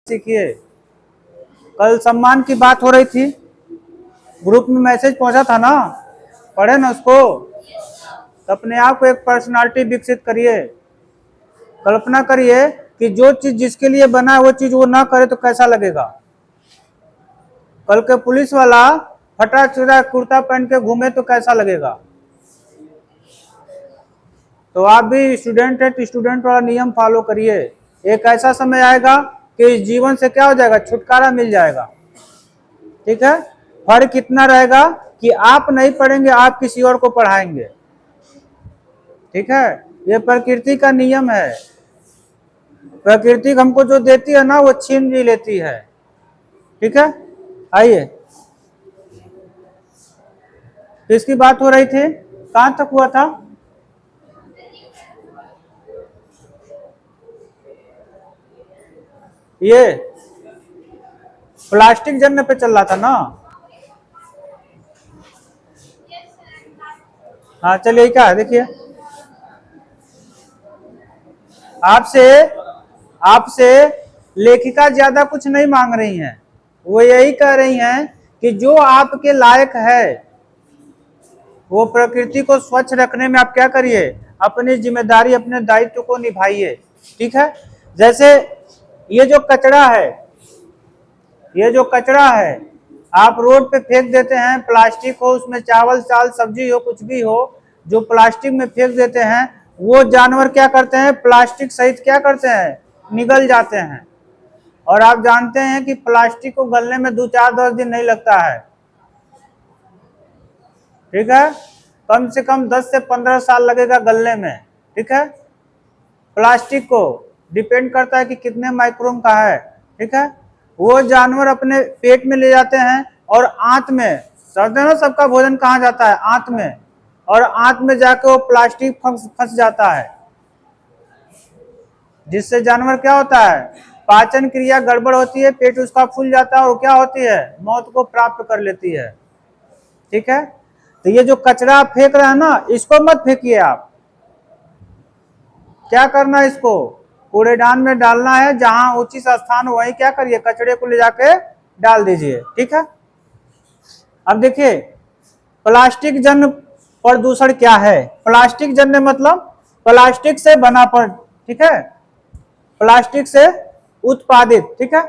सीखिए। कल सम्मान की बात हो रही थी, ग्रुप में मैसेज पहुंचा था ना, पढ़े ना उसको। तो अपने आप को एक पर्सनालिटी विकसित करिए। कल्पना करिए कि जो चीज जिसके लिए बना है वो चीज वो ना करे तो कैसा लगेगा। कल के पुलिस वाला फटा चिरा कुर्ता पहन के घूमे तो कैसा लगेगा। तो आप भी स्टूडेंट है तो स्टूडेंट वाला नियम फॉलो करिए। एक ऐसा समय आएगा कि इस जीवन से क्या हो जाएगा, छुटकारा मिल जाएगा। ठीक है, फर्क इतना रहेगा कि आप नहीं पढ़ेंगे, आप किसी और को पढ़ाएंगे। ठीक है, ये प्रकृति का नियम है। प्रकृति हमको जो देती है ना वो छीन भी लेती है। ठीक है, आइए, किसकी बात हो रही थी, कहां तक हुआ था? ये प्लास्टिक जन्य पे चल रहा था ना। हाँ चलिए, क्या है देखिए, आपसे आपसे लेखिका ज्यादा कुछ नहीं मांग रही हैं। वो यही कह रही हैं कि जो आपके लायक है वो प्रकृति को स्वच्छ रखने में आप क्या करिए, अपनी जिम्मेदारी अपने दायित्व को निभाइए। ठीक है, जैसे ये जो कचरा है, ये जो कचरा है आप रोड पे फेंक देते हैं, प्लास्टिक हो उसमें चावल चाल सब्जी हो कुछ भी हो, जो प्लास्टिक में फेंक देते हैं वो जानवर क्या करते हैं, प्लास्टिक सहित क्या करते हैं, निगल जाते हैं। और आप जानते हैं कि प्लास्टिक को गलने में 2-4-10 दिन नहीं लगता है। ठीक है, कम से कम 10 से 15 साल लगेगा गलने में। ठीक है, प्लास्टिक को डिपेंड करता है कि कितने माइक्रोन का है। ठीक है, वो जानवर अपने पेट में ले जाते हैं और आंत में, समझते हैं ना सबका भोजन कहाँ जाता है, आंत में, और आंत में जाके वो प्लास्टिक फंस जाता है, जिससे जानवर क्या होता है, पाचन क्रिया गड़बड़ होती है, पेट उसका फूल जाता है और क्या होती है, मौत को प्राप्त कर लेती है। ठीक है, तो ये जो कचरा आप फेंक रहे हैं ना, इसको मत फेंकिए। आप क्या करना है, इसको कूड़ेदान में डालना है, जहां उचित स्थान वहीं क्या करिए, कचरे को ले जाके डाल दीजिए। ठीक है, अब देखिए प्लास्टिक जन्य प्रदूषण क्या है। प्लास्टिक जन्य मतलब प्लास्टिक से बना पर, ठीक है, प्लास्टिक से उत्पादित। ठीक है,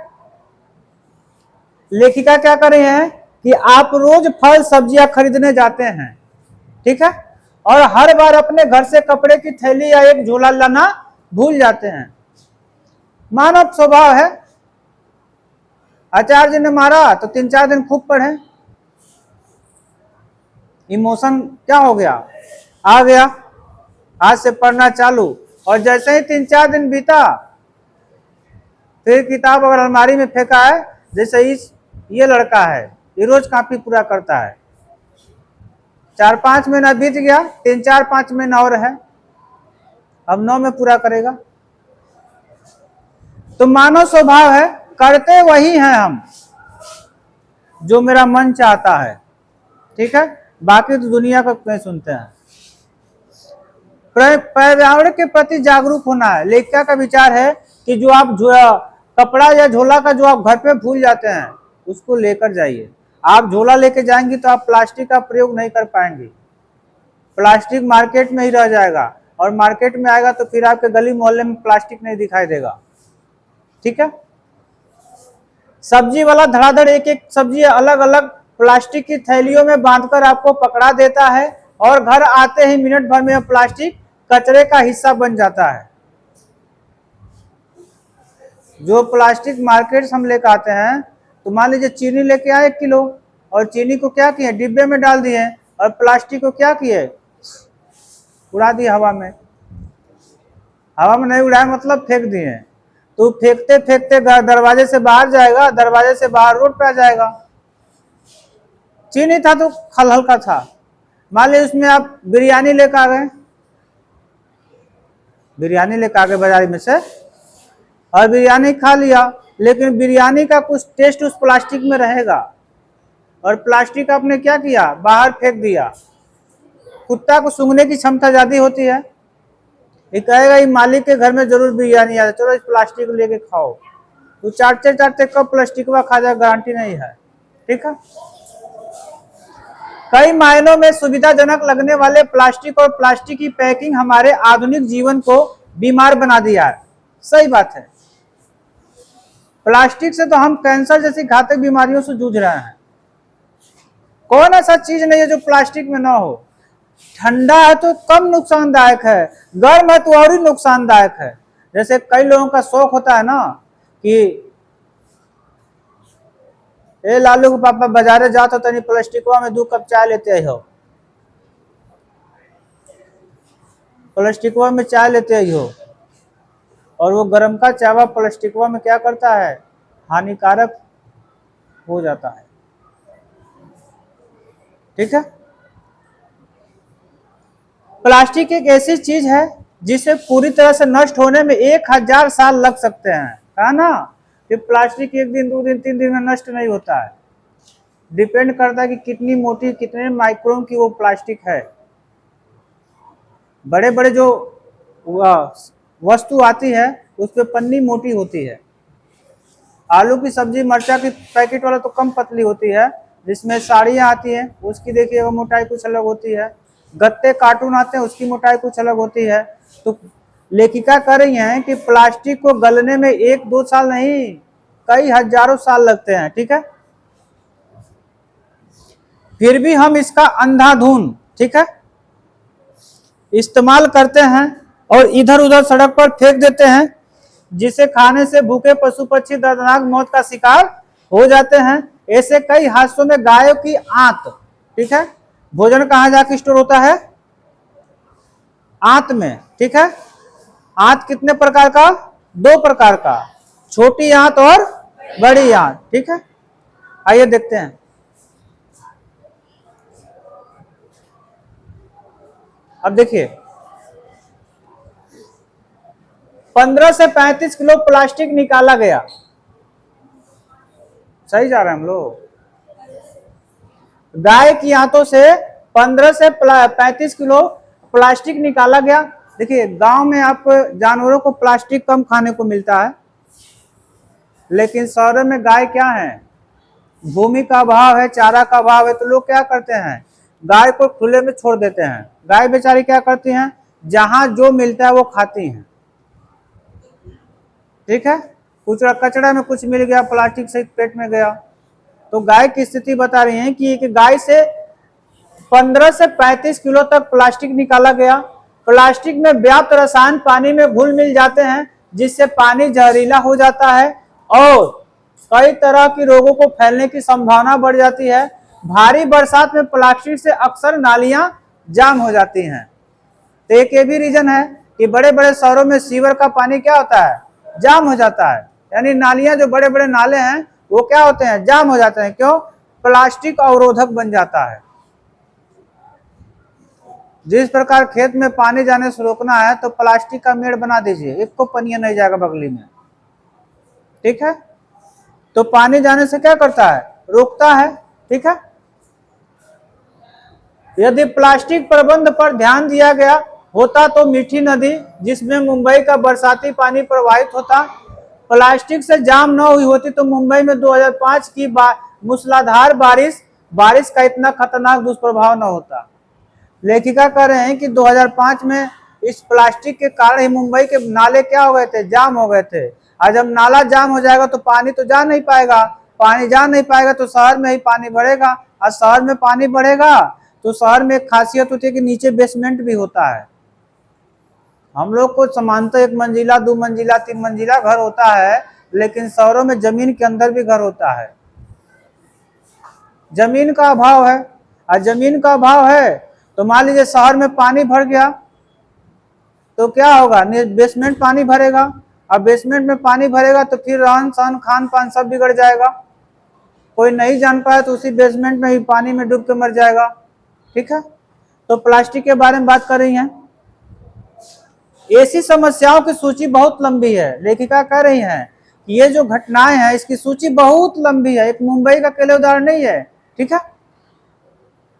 लेखिका क्या कर रही हैं कि आप रोज फल सब्जियां खरीदने जाते हैं। ठीक है, और हर बार अपने घर से कपड़े की थैली या एक झोला लाना भूल जाते हैं। मानव स्वभाव है, आचार्य जी ने मारा तो 3-4 दिन खूब पढ़े, इमोशन क्या हो गया, आ गया, आज से पढ़ना चालू। और जैसे ही 3-4 दिन बीता, फिर किताब अगर अलमारी में फेंका है, जैसे ये लड़का है ये रोज कॉपी पूरा करता है, 4-5 महीना बीत गया, 3-4-5 महीना और है, अब 9 में पूरा करेगा। तो मानव स्वभाव है, करते वही हैं हम जो मेरा मन चाहता है। ठीक है, बाकी तो दुनिया का नहीं सुनते हैं। पर्यावरण के प्रति जागरूक होना है। लेखिका का विचार है कि जो आप कपड़ा या झोला का जो आप घर पे भूल जाते हैं उसको लेकर जाइए। आप झोला लेके जाएंगे तो आप प्लास्टिक का प्रयोग नहीं कर पाएंगे, प्लास्टिक मार्केट में ही रह जाएगा, और मार्केट में आएगा तो फिर आपके गली मोहल्ले में प्लास्टिक नहीं दिखाई देगा। ठीक है, सब्जी वाला धड़ाधड़ एक एक सब्जी अलग अलग प्लास्टिक की थैलियों में बांधकर आपको पकड़ा देता है, और घर आते ही मिनट भर में प्लास्टिक कचरे का हिस्सा बन जाता है। जो प्लास्टिक मार्केट से हम लेकर आते हैं, तो मान लीजिए चीनी लेके आए 1 किलो, और चीनी को क्या किए, डिब्बे में डाल दिए, और प्लास्टिक को क्या किए, उड़ा दिए हवा में। हवा में नहीं उड़ाए मतलब फेंक दिए, तो फेंकते फेंकते दरवाजे से बाहर जाएगा, दरवाजे से बाहर रोड पे आ जाएगा। चीनी था तो खल हल्का था, मान लीजिए उसमें आप बिरयानी लेकर आ गए, बिरयानी लेकर आ गए बाजार में से, और बिरयानी खा लिया, लेकिन बिरयानी का कुछ टेस्ट उस प्लास्टिक में रहेगा, और प्लास्टिक आपने क्या किया, बाहर फेंक दिया। कुत्ता को सूंघने की क्षमता ज्यादा होती है, ये कहेगा ये मालिक के घर में जरूर बिरयानी आ, चलो इस प्लास्टिक को लेके खाओ। तो चाटते चाटते कब प्लास्टिक खा जाए गारंटी नहीं है। ठीक है, कई मायनों में सुविधाजनक लगने वाले प्लास्टिक और प्लास्टिक की पैकिंग हमारे आधुनिक जीवन को बीमार बना दिया है। सही बात है, प्लास्टिक से तो हम कैंसर जैसी घातक बीमारियों से जूझ रहे हैं। कौन ऐसा चीज नहीं है जो प्लास्टिक में ना हो। ठंडा है तो कम नुकसानदायक है, गर्म है तो और ही नुकसानदायक है। जैसे कई लोगों का शौक होता है ना कि ए लालू के पापा बाजारे जात हो तनी प्लास्टिकवा में 2 कप चाय लेते हो, प्लास्टिकवा में चाय लेते हो, और वो गर्म का चावा प्लास्टिकवा में क्या करता है, हानिकारक हो जाता है। ठीक है, प्लास्टिक एक ऐसी चीज है जिसे पूरी तरह से नष्ट होने में 1000 साल लग सकते हैं, है ना। कि प्लास्टिक 1 दिन 2 दिन 3 दिन में नष्ट नहीं होता है, डिपेंड करता है कि कितनी मोटी कितने माइक्रोन की वो प्लास्टिक है। बड़े बड़े जो वस्तु आती है उस पर पन्नी मोटी होती है। आलू की सब्जी मिर्चा की पैकेट वाला तो कम पतली होती है, जिसमें साड़ियाँ आती हैं उसकी देखिए वो मोटाई कुछ अलग होती है, गत्ते कार्टून आते हैं उसकी मोटाई कुछ अलग होती है। तो लेखिका कह रही हैं कि प्लास्टिक को गलने में 1-2 साल नहीं कई हजारों साल लगते हैं। ठीक है, फिर भी हम इसका अंधाधुन, ठीक है, इस्तेमाल करते हैं और इधर उधर सड़क पर फेंक देते हैं, जिसे खाने से भूखे पशु पक्षी दर्दनाक मौत का शिकार हो जाते हैं। ऐसे कई हादसों में गायों की आंत, ठीक है, भोजन कहाँ जाके स्टोर होता है, आंत में। ठीक है, आंत कितने प्रकार का, 2 प्रकार का, छोटी आंत और बड़ी आंत। ठीक है, आइए देखते हैं। अब देखिए 15 से 35 किलो प्लास्टिक निकाला गया। सही जा रहे हैं हम लोग। गाय की आंतों से 15 से 35 किलो प्लास्टिक निकाला गया। देखिए गांव में आप जानवरों को प्लास्टिक कम खाने को मिलता है, लेकिन शहरों में गाय क्या है, भूमि का अभाव है, चारा का अभाव है, तो लोग क्या करते हैं, गाय को खुले में छोड़ देते हैं। गाय बेचारी क्या करती हैं, जहां जो मिलता है वो खाती हैं। ठीक है, कुछ कचरा में कुछ मिल गया, प्लास्टिक से पेट में गया। तो गाय की स्थिति बता रही है कि एक गाय से 15 से 35 किलो तक प्लास्टिक निकाला गया। प्लास्टिक में व्याप्त रसायन पानी में घुल मिल जाते हैं, जिससे पानी जहरीला हो जाता है और कई तरह की रोगों को फैलने की संभावना बढ़ जाती है। भारी बरसात में प्लास्टिक से अक्सर नालियां जाम हो जाती हैं। तो एक ये भी रीजन है कि बड़े बड़े शहरों में सीवर का पानी क्या होता है, जाम हो जाता है। यानी नालियां, जो बड़े बड़े नाले हैं वो क्या होते हैं, जाम हो जाते हैं। क्यों, प्लास्टिक अवरोधक बन जाता है। जिस प्रकार खेत में पानी जाने से रोकना है तो प्लास्टिक का मेड़ बना दीजिए, एक को पनिया नहीं जाएगा बगली में। ठीक है, तो पानी जाने से क्या करता है, रोकता है। ठीक है, यदि प्लास्टिक प्रबंध पर ध्यान दिया गया होता तो मीठी नदी, जिसमें मुंबई का बरसाती पानी प्रवाहित होता, प्लास्टिक से जाम न हुई होती तो मुंबई में 2005 की मूसलाधार बारिश का इतना खतरनाक दुष्प्रभाव न होता। लेखिका कह रहे हैं कि 2005 में इस प्लास्टिक के कारण ही मुंबई के नाले क्या हो गए थे, जाम हो गए थे। और जब नाला जाम हो जाएगा तो पानी तो जा नहीं पाएगा, पानी जा नहीं पाएगा तो शहर में ही पानी बढ़ेगा, और शहर में पानी बढ़ेगा तो शहर में एक खासियत होती है कि नीचे बेसमेंट भी होता है। हम लोग को सामान्यतः 1 मंजिला 2 मंजिला 3 मंजिला घर होता है, लेकिन शहरों में जमीन के अंदर भी घर होता है। जमीन का अभाव है, और जमीन का अभाव है तो मान लीजिए शहर में पानी भर गया तो क्या होगा, बेसमेंट पानी भरेगा, और बेसमेंट में पानी भरेगा तो फिर रहन सहन खान पान सब बिगड़ जाएगा। कोई नहीं जान पाया तो उसी बेसमेंट में ही पानी में डूब के मर जाएगा। ठीक है, तो प्लास्टिक के बारे में बात कर रही हैं। ऐसी समस्याओं की सूची बहुत लंबी है। लेखिका कह रही हैं कि ये जो घटनाएं हैं इसकी सूची बहुत लंबी है, एक मुंबई का अकेले उदाहरण नहीं है। ठीक है,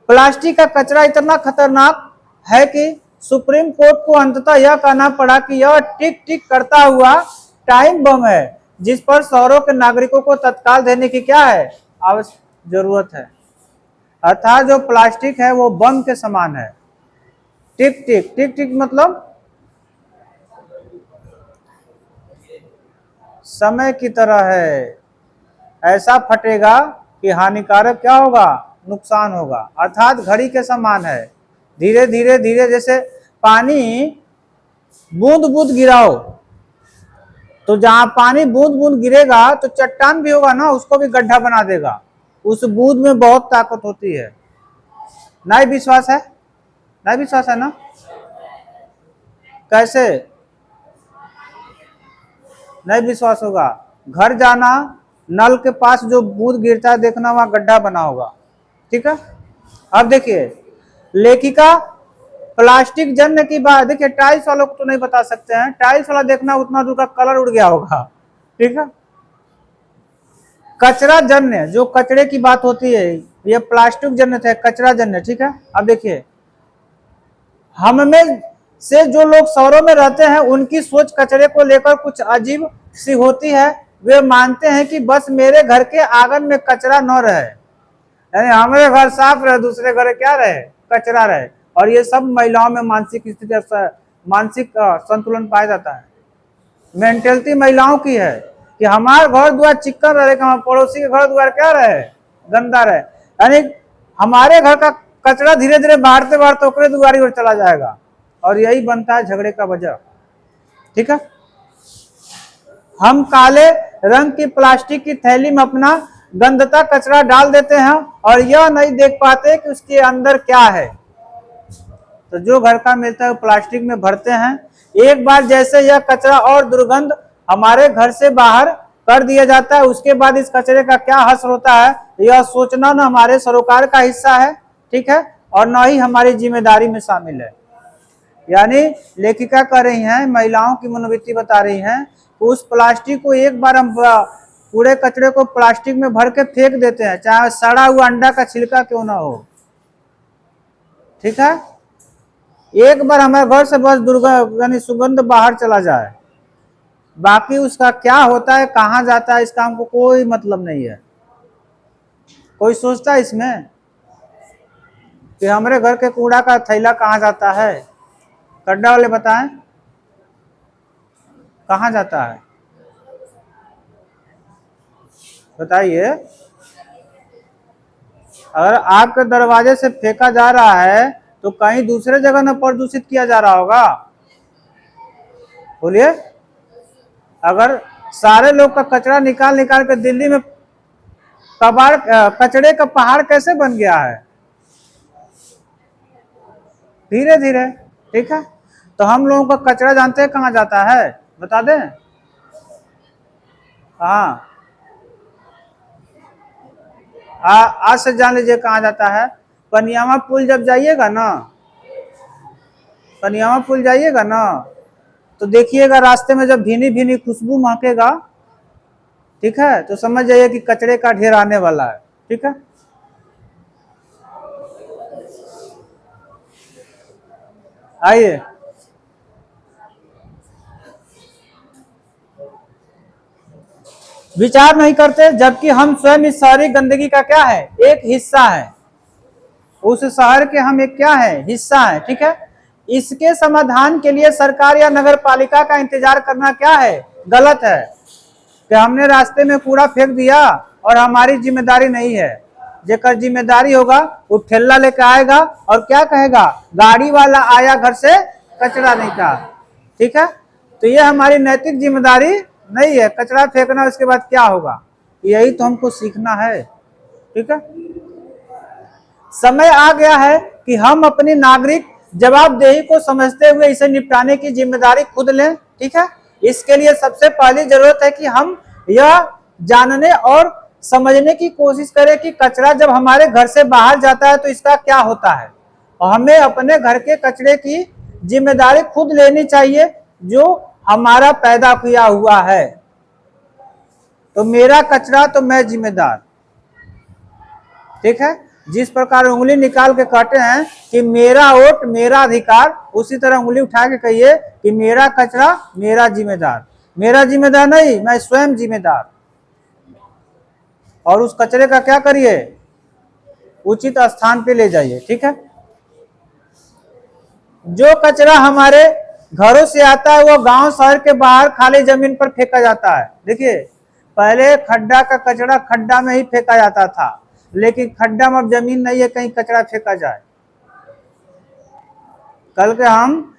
प्लास्टिक का कचरा इतना खतरनाक है कि सुप्रीम कोर्ट को अंततः यह कहना पड़ा कि यह टिक टिक करता हुआ टाइम बम है। जिस पर शहरों के नागरिकों को तत्काल देने की क्या है, आवश्यक जरूरत है। अर्थात जो प्लास्टिक है वो बम के समान है। टिक टिक टिक टिक मतलब समय की तरह है, ऐसा फटेगा कि हानिकारक क्या होगा, नुकसान होगा। अर्थात घड़ी के समान है, धीरे धीरे धीरे, जैसे पानी बूंद बूंद गिराओ तो जहां पानी बूंद बूंद गिरेगा तो चट्टान भी होगा ना, उसको भी गड्ढा बना देगा। उस बूंद में बहुत ताकत होती है। नहीं विश्वास है, नहीं विश्वास है ना? कैसे नहीं विश्वास होगा? घर जाना, नल के पास जो बूंद गिरता है देखना, वहां गड्ढा बना होगा। ठीक है। अब देखिए लेखिका प्लास्टिक जन्य की बात, देखिए टाइल्स वालों को तो नहीं बता सकते हैं, टाइल्स वाला देखना उतना दूर का कलर उड़ गया होगा। ठीक है। कचरा जन्य, जो कचरे की बात होती है, ये प्लास्टिक जन्य थे, कचरा जन्य। ठीक है। अब देखिए हम में से जो लोग शहरों में रहते हैं उनकी सोच कचरे को लेकर कुछ अजीब सी होती है। वे मानते हैं कि बस मेरे घर के आंगन में कचरा न रहे, यानी हमारे घर साफ रहे, दूसरे घर क्या रहे, कचरा रहे। और ये सब महिलाओं में मानसिक स्थिति, मानसिक संतुलन पाया जाता है। मेंटेलिटी महिलाओं की है कि हमारा घर द्वार चिक्कन रहे, पड़ोसी के घर द्वार क्या रहे, गंदा रहे। यानी हमारे घर का कचरा धीरे धीरे बाहरते बाहरते ओकरे दुआरी ओर चला जाएगा, और यही बनता है झगड़े का वजह। ठीक है। हम काले रंग की प्लास्टिक की थैली में अपना गंदता कचरा डाल देते हैं और यह नहीं देख पाते कि उसके अंदर क्या है। तो जो घर का मिलता है वो प्लास्टिक में भरते हैं। एक बार जैसे यह कचरा और दुर्गंध हमारे घर से बाहर कर दिया जाता है, उसके बाद इस कचरे का क्या हश्र होता है, यह सोचना न हमारे सरोकार का हिस्सा है। ठीक है। और न ही हमारी जिम्मेदारी में शामिल है। यानी लेखिका कह रही हैं, महिलाओं की मनोवृत्ति बता रही हैं, उस प्लास्टिक को एक बार हम पूरे कचरे को प्लास्टिक में भर के फेंक देते हैं, चाहे सड़ा हुआ अंडा का छिलका क्यों ना हो। ठीक है। एक बार हमारे घर से बस दुर्गंध यानी सुगंध बाहर चला जाए, बाकी उसका क्या होता है, कहाँ जाता है, इसका हमको कोई मतलब नहीं है। कोई सोचता है इसमें कि हमारे घर के कूड़ा का थैला कहाँ जाता है? गड्ढा वाले बताएं कहाँ जाता है, बताइए। अगर आपके दरवाजे से फेंका जा रहा है तो कहीं दूसरे जगह न प्रदूषित किया जा रहा होगा? बोलिए। अगर सारे लोग का कचरा निकाल निकाल के दिल्ली में कचड़े का पहाड़ कैसे बन गया है? धीरे धीरे। ठीक है। तो हम लोगों का कचरा जानते हैं कहाँ जाता है, बता दें? हाँ, आज से जान लीजिए कहाँ जाता है। पनियामा पुल जब जाइएगा ना, पनियामा पुल जाइएगा ना, तो देखिएगा रास्ते में जब भीनी भीनी खुशबू महकेगा, ठीक है, तो समझ जाइए कि कचरे का ढेर आने वाला है। ठीक है। आइए विचार नहीं करते, जबकि हम स्वयं इस शहरी गंदगी का क्या है, एक हिस्सा है। उस शहर के हम एक क्या है, हिस्सा है। ठीक है। इसके समाधान के लिए सरकार या नगर पालिका का इंतजार करना क्या है, गलत है। कि हमने रास्ते में कूड़ा फेंक दिया और हमारी जिम्मेदारी नहीं है। जेकर जिम्मेदारी होगा वो ठेला लेकर आएगा और क्या कहेगा, गाड़ी वाला आया घर से कचरा नहीं था। ठीक है। तो ये हमारी नैतिक जिम्मेदारी नहीं है, कचरा फेंकना, उसके बाद क्या होगा, यही तो हमको सीखना है। ठीक है। समय आ गया है कि हम अपनी नागरिक जवाबदेही को समझते हुए इसे निपटाने की जिम्मेदारी खुद लें। ठीक है। इसके लिए सबसे पहली जरूरत है कि हम यह जानने और समझने की कोशिश करें कि कचरा जब हमारे घर से बाहर जाता है तो इसका क्या होता है, और हमें अपने घर के कचरे की जिम्मेदारी खुद लेनी चाहिए जो हमारा पैदा किया हुआ है। तो मेरा कचरा तो मैं जिम्मेदार। ठीक है। जिस प्रकार उंगली निकाल के कहते हैं कि मेरा वोट मेरा अधिकार, उसी तरह उंगली उठा के कहिए कि मेरा कचरा मेरा जिम्मेदार। मेरा जिम्मेदार नहीं, मैं स्वयं जिम्मेदार। और उस कचरे का क्या करिए, उचित स्थान पे ले जाइए, ठीक है। जो कचरा हमारे घरों से आता है वो गांव शहर के बाहर खाली जमीन पर फेंका जाता है। देखिए, पहले खड्डा का कचरा खड्डा में ही फेंका जाता था, लेकिन खड्डा में अब जमीन नहीं है कहीं कचरा फेंका जाए। कल के हम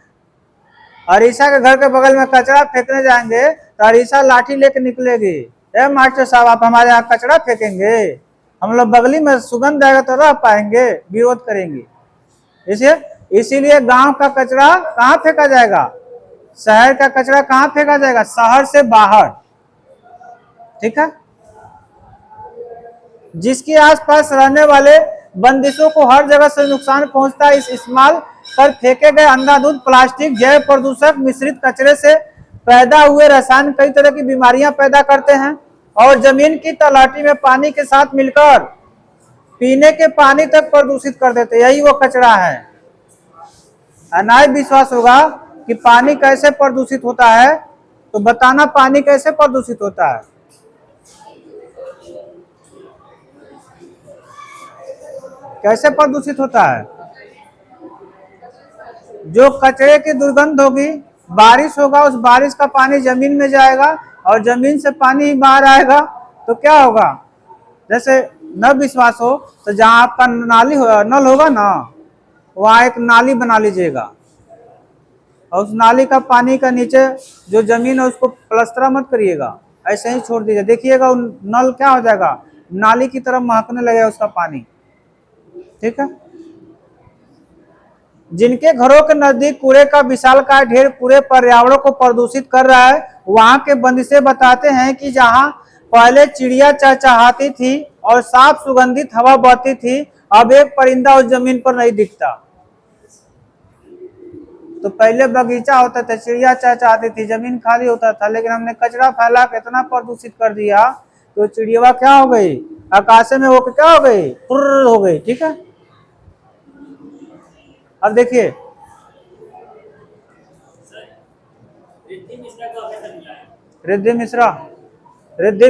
अरीसा के घर के बगल में कचरा फेंकने जाएंगे तो अरीसा लाठी लेके निकलेगी, ए मास्टर साहब आप हमारे यहाँ कचरा फेंकेंगे, हम लोग बगली में सुगंध आएगा तो रह पाएंगे, विरोध करेंगे। इसीलिए गांव का कचरा कहाँ फेंका जाएगा, शहर का कचरा कहाँ फेंका जाएगा, शहर से बाहर, ठीक है। जिसके आसपास रहने वाले बंदिशों को हर जगह से नुकसान पहुंचता है। इस इस्तेमाल कर फेंके गए अंधाधुंध प्लास्टिक जैव प्रदूषक मिश्रित कचरे से पैदा हुए रसायन कई तरह की बीमारियां पैदा करते हैं और जमीन की तलहटी में पानी के साथ मिलकर पीने के पानी तक प्रदूषित कर देते। यही वो कचरा है। अनाय विश्वास होगा कि पानी कैसे प्रदूषित होता है, तो बताना पानी कैसे प्रदूषित होता है। कैसे प्रदूषित होता है, जो कचरे की दुर्गंध होगी, बारिश होगा, उस बारिश का पानी जमीन में जाएगा और जमीन से पानी बाहर आएगा तो क्या होगा, जैसे न विश्वास हो तो जहां आपका नल होगा ना, वहां एक नाली बना लीजिएगा और उस नाली का पानी का नीचे जो जमीन है उसको प्लास्टर मत करिएगा, ऐसे ही छोड़ दीजिए, देखिएगा नल क्या हो जाएगा, नाली की तरफ महकने लगेगा उसका पानी, ठीक है। जिनके घरों के नजदीक कूड़े का विशालकाय ढेर पूरे पर्यावरण को प्रदूषित कर रहा है, वहां के बंदिशे बताते हैं कि जहां पहले चिड़िया चहचहाती थी और साफ सुगंधित हवा बहती थी, अब एक परिंदा उस जमीन पर नहीं दिखता। तो पहले बगीचा होता था, चिड़िया चहचहाती थी, जमीन खाली होता था, लेकिन हमने कचरा फैला के इतना प्रदूषित कर दिया तो चिड़िया क्या हो गई, आकाश में होकर क्या हो गई, फुर्र हो गई, ठीक है। अब देखिए, रिद्धि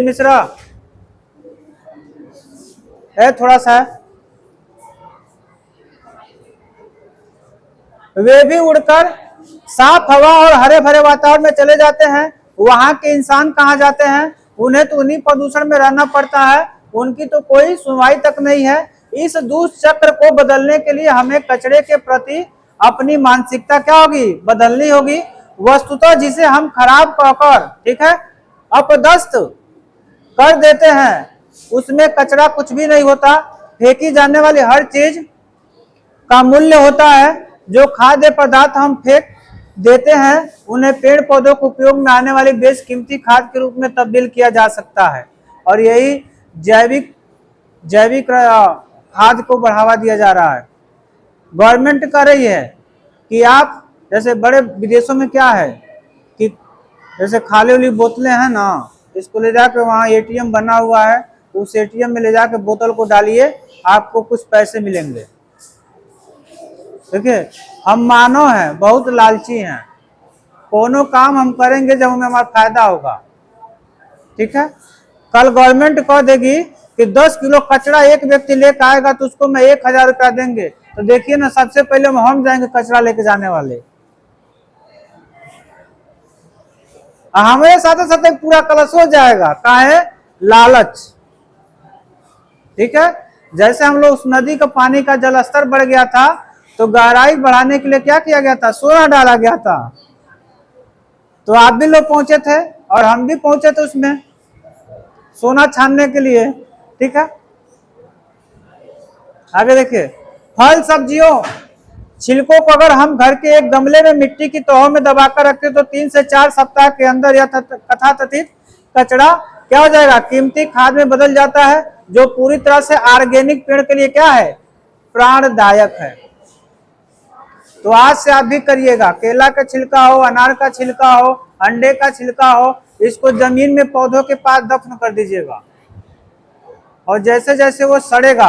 मिश्रा है, थोड़ा सा है, वे भी उड़कर साफ हवा और हरे भरे वातावरण में चले जाते हैं। वहां के इंसान कहाँ जाते हैं, उन्हें तो उन्हीं प्रदूषण में रहना पड़ता है, उनकी तो कोई सुनवाई तक नहीं है। इस दुष्चक्र को बदलने के लिए हमें कचरे के प्रति अपनी मानसिकता क्या होगी, बदलनी होगी। वस्तुतः जिसे हम खराब कहकर, ठीक है, अपदस्थ कर देते हैं, उसमें कचरा कुछ भी नहीं होता। फेंकी जाने वाली हर चीज का मूल्य होता है। जो खाद्य पदार्थ हम फेंक देते हैं उन्हें पेड़ पौधों को उपयोग में आने वाली बेशकीमती खाद के रूप में तब्दील किया जा सकता है, और यही जैविक खाद को बढ़ावा दिया जा रहा है। गवर्नमेंट कर रही है कि आप जैसे बड़े विदेशों में क्या है कि जैसे खाली वाली बोतलें हैं ना, इसको ले जाकर वहाँ एटीएम बना हुआ है, उस एटीएम में ले जाकर बोतल को डालिए, आपको कुछ पैसे मिलेंगे। देखिए, हम मानव हैं, बहुत लालची हैं, कोनो काम हम करेंगे जब हमें हमारा फायदा होगा, ठीक है। कल गवर्नमेंट कह देगी कि 10 किलो कचरा एक व्यक्ति लेकर आएगा तो उसको मैं 1000 रुपया देंगे, तो देखिए ना, सबसे पहले हम जाएंगे कचरा लेके जाने वाले। हमारे साथ साथ पूरा कलश हो जाएगा, काहे, लालच, ठीक है। जैसे हम लोग उस नदी का पानी का जलस्तर बढ़ गया था तो गहराई बढ़ाने के लिए क्या किया गया था, सोना डाला गया था। तो आप भी लोग पहुंचे थे और हम भी पहुंचे थे उसमें सोना छानने के लिए, ठीक है। आगे देखिए, फल सब्जियों छिलकों को अगर हम घर के एक गमले में मिट्टी की तहों में दबाकर रखें तो 3 से 4 सप्ताह के अंदर यह तथाकथित कचरा क्या हो जाएगा, कीमती खाद में बदल जाता है, जो पूरी तरह से ऑर्गेनिक पेड़ के लिए क्या है, प्राणदायक है। तो आज से आप भी करिएगा, केला का छिलका हो, अनार का छिलका हो, अंडे का छिलका हो, इसको जमीन में पौधों के पास दफन कर दीजिएगा, और जैसे जैसे वो सड़ेगा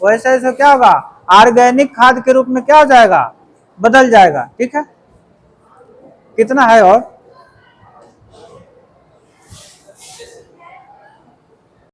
वैसे वैसे क्या होगा, ऑर्गेनिक खाद के रूप में क्या हो जाएगा, बदल जाएगा, ठीक है। कितना है और